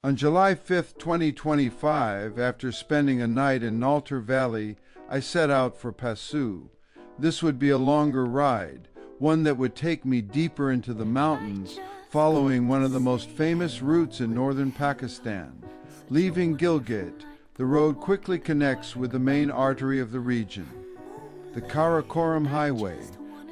On July 5, 2025, after spending a night in Nalter Valley, I set out for Passu. This would be a longer ride, one that would take me deeper into the mountains, following one of the most famous routes in northern Pakistan. Leaving Gilgit, the road quickly connects with the main artery of the region, the Karakoram Highway.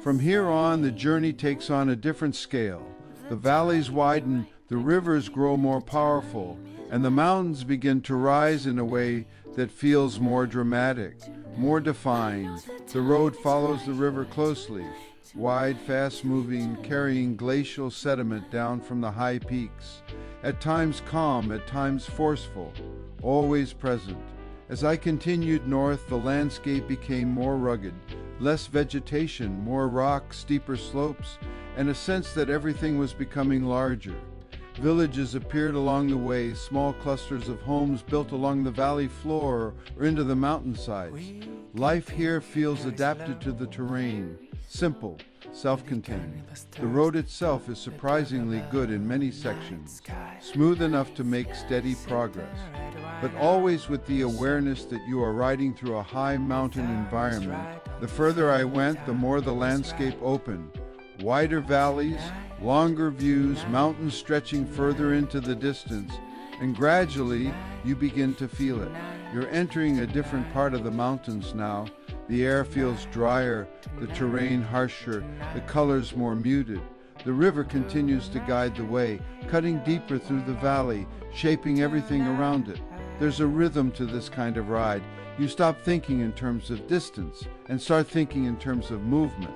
From here on, the journey takes on a different scale. The valleys widen, the rivers grow more powerful, and the mountains begin to rise in a way that feels more dramatic, more defined. The road follows the river closely, wide, fast-moving, carrying glacial sediment down from the high peaks, at times calm, at times forceful, always present. As I continued north, the landscape became more rugged, less vegetation, more rock, steeper slopes, and a sense that everything was becoming larger. Villages appeared along the way, small clusters of homes built along the valley floor or into the mountainsides. Life here feels adapted to the terrain, simple, self-contained. The road itself is surprisingly good in many sections, smooth enough to make steady progress, but always with the awareness that you are riding through a high mountain environment. The further I went, the more the landscape opened. Wider valleys, longer views, mountains stretching further into the distance, and gradually you begin to feel it. You're entering a different part of the mountains now. The air feels drier, the terrain harsher, the colors more muted. The river continues to guide the way, cutting deeper through the valley, shaping everything around it. There's a rhythm to this kind of ride. You stop thinking in terms of distance and start thinking in terms of movement.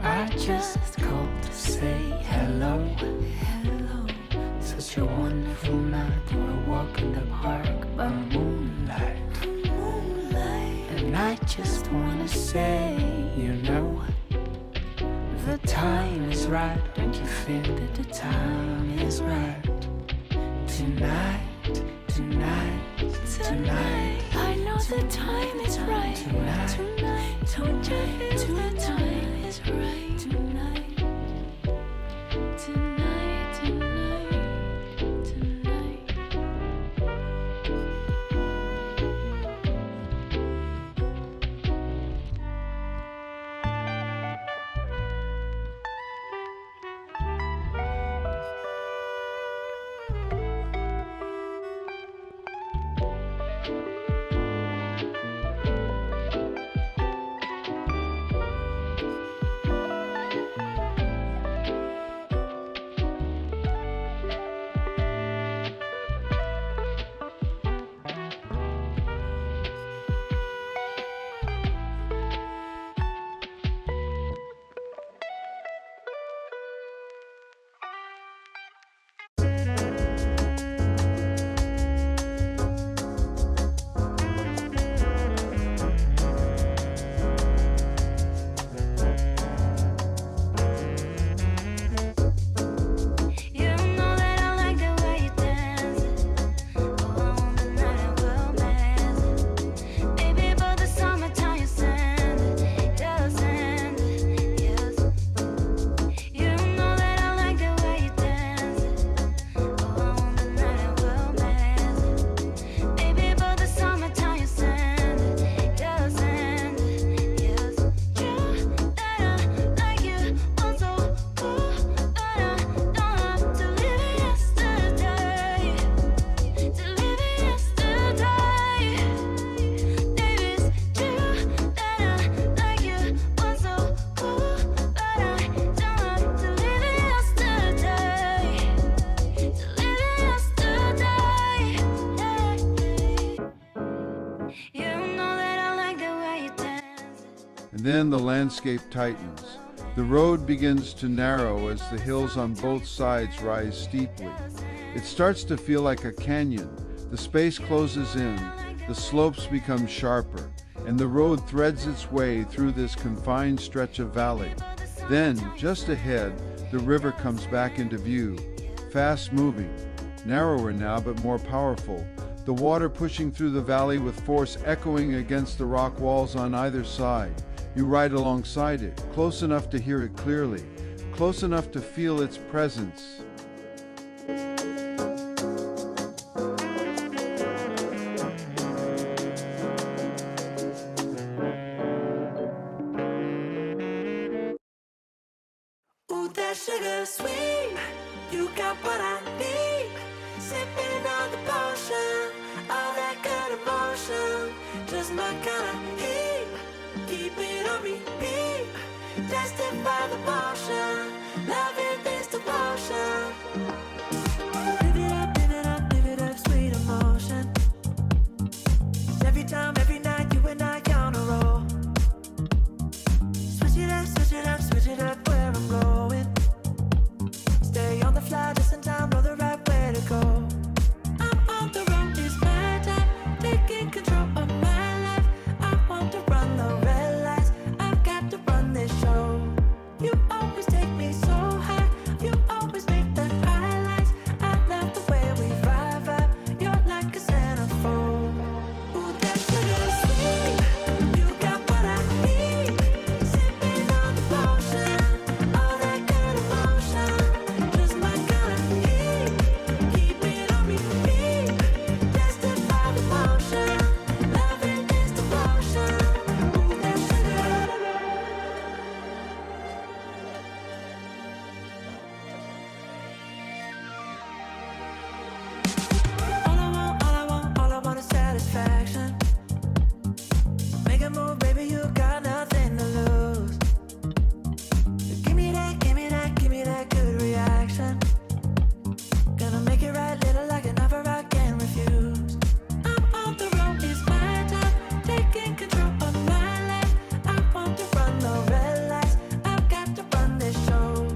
I just called to say hello. Hello. Such a wonderful night for a walk in the park by moonlight. And I just wanna say, you know, the time is right. Don't you feel that the time is right? Tonight, tonight, tonight. I know the time is right. Tonight, don't you feel the time is right? Tonight, tonight, tonight, tonight. And then the landscape tightens. The road begins to narrow as the hills on both sides rise steeply. It starts to feel like a canyon. The space closes in, the slopes become sharper, and the road threads its way through this confined stretch of valley. Then, just ahead, the river comes back into view, fast-moving, narrower now but more powerful, the water pushing through the valley with force echoing against the rock walls on either side. You ride alongside it, close enough to hear it clearly, close enough to feel its presence. Ooh, that sugar sweet, you got what I need. Sipping on the potion, all that good emotion, just my kind of heat. Keep it on repeat, tested by the motion, loving this devotion. Live it up, sweet emotion. Every time, every night, you and I on a roll. Switch it up, switch it up, switch it up where I'm going. Stay on the fly, just in time, know the right way to go. I'm on the road, it's my time, taking control of my life. I want to run the red lights, I've got to run this show. You always take me so high, you always make the highlights. I love the way we vibe, you're like a centerfold. Ooh, that sugar sweet, you got what I need. Sipping on the potion, all that good emotion, just my kind of heat. Keep it on repeat, tested by the motion, loving this devotion. Ooh, that sugar. All I want is satisfaction. Make a move, baby, you got nothing to lose. Give me that, give me that, give me that good reaction. Gonna make it right, little like an offer I can't refuse. I'm on the road, it's my time, taking control of my life. I want to run the red lights, I've got to run this show.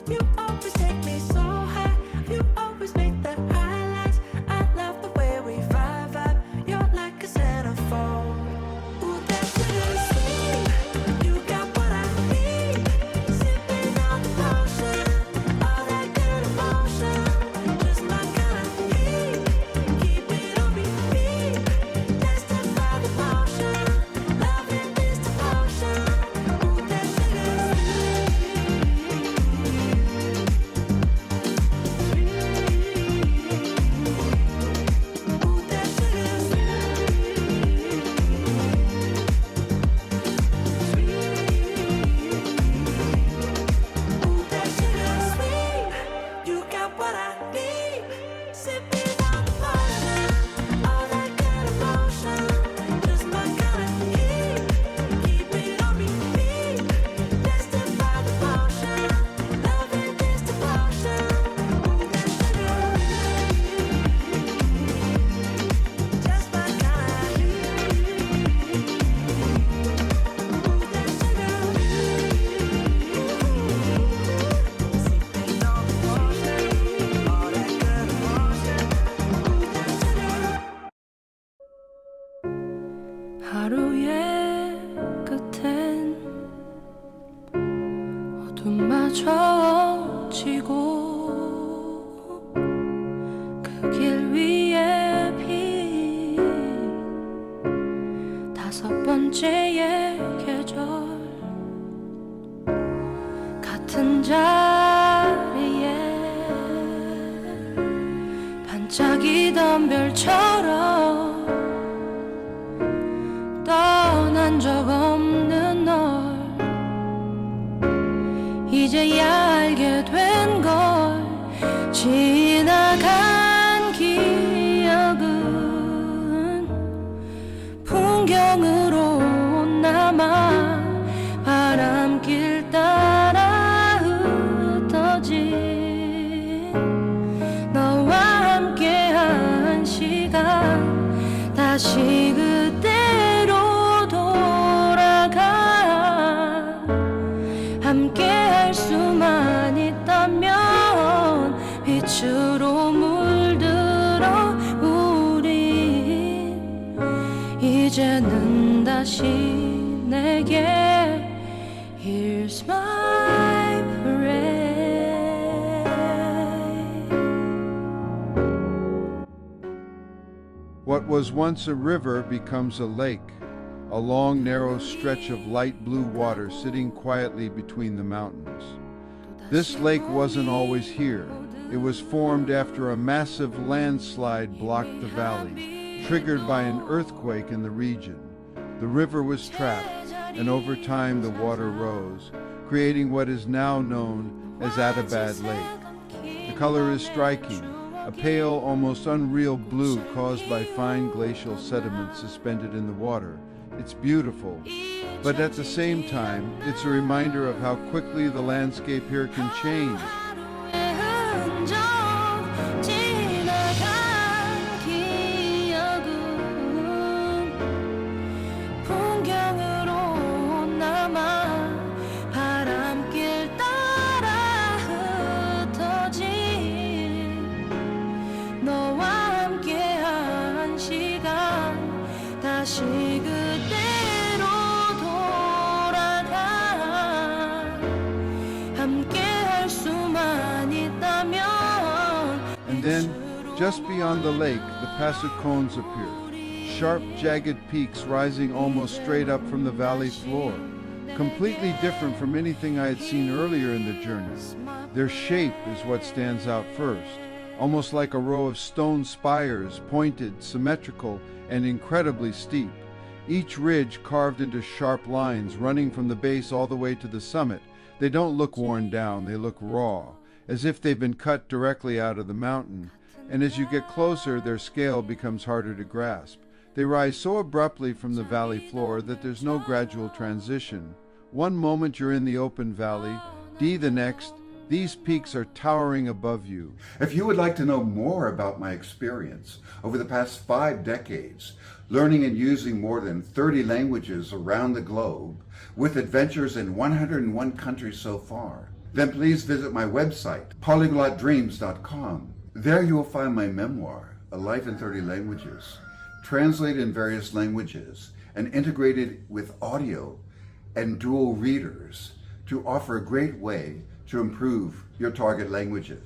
You always take me so high, you always make the highlights. I love the way we vibe, you're like a centerfold. Ooh, that sugar sweet, you got what I need. Sipping on the potion, all that good emotion, just my kind of heat. Keep it on repeat, tested by the motion, loving this devotion. Ooh, that sugar sweet. Ooh, that sugar Ooh, that sugar sweet, you got what I need. Sipping on the potion, all that good emotion, just my kind of heat. Keep it on repeat, tested by the motion, loving this devotion. Ooh, that sugar, just my kind of heat. Ooh, that sugar. Sipping on the potion, all that good emotion. Ooh, that sugar. 하루의 끝엔 어둠마저 지고 그 길 위에 핀 다섯 번째의 계절 같은 자리에 반짝이던 별처럼 떠난 적 없는 널 이제야 알게 된 걸 지나간 기억은 풍경으로 남아 바람길 따라 흩어진 너와 함께한 시간 다시 그때로 돌아가 함께할 수만 있다면 빛으로 물들어 우리 이제는 다시 내게 Here's my parade. What was once a river becomes a lake, a long narrow stretch of light blue water sitting quietly between the mountains. This lake wasn't always here. It was formed after a massive landslide blocked the valley, triggered by an earthquake in the region. The river was trapped, and over time the water rose, creating what is now known as Attabad Lake. The color is striking, a pale, almost unreal blue caused by fine glacial sediment suspended in the water. It's beautiful, but at the same time, it's a reminder of how quickly the landscape here can change. And then, just beyond the lake, the Passu Cones appear, sharp, jagged peaks rising almost straight up from the valley floor, completely different from anything I had seen earlier in the journey. Their shape is what stands out first, almost like a row of stone spires, pointed, symmetrical, and incredibly steep. Each ridge carved into sharp lines running from the base all the way to the summit. They don't look worn down, they look raw, as if they've been cut directly out of the mountain, and as you get closer, their scale becomes harder to grasp. They rise so abruptly from the valley floor that there's no gradual transition. One moment you're in the open valley, the next, these peaks are towering above you. If you would like to know more about my experience over the past 5 decades, learning and using more than 30 languages around the globe, with adventures in 101 countries so far, then please visit my website, polyglotdreams.com. There you will find my memoir, A Life in 30 Languages, translated in various languages and integrated with audio and dual readers to offer a great way to improve your target languages.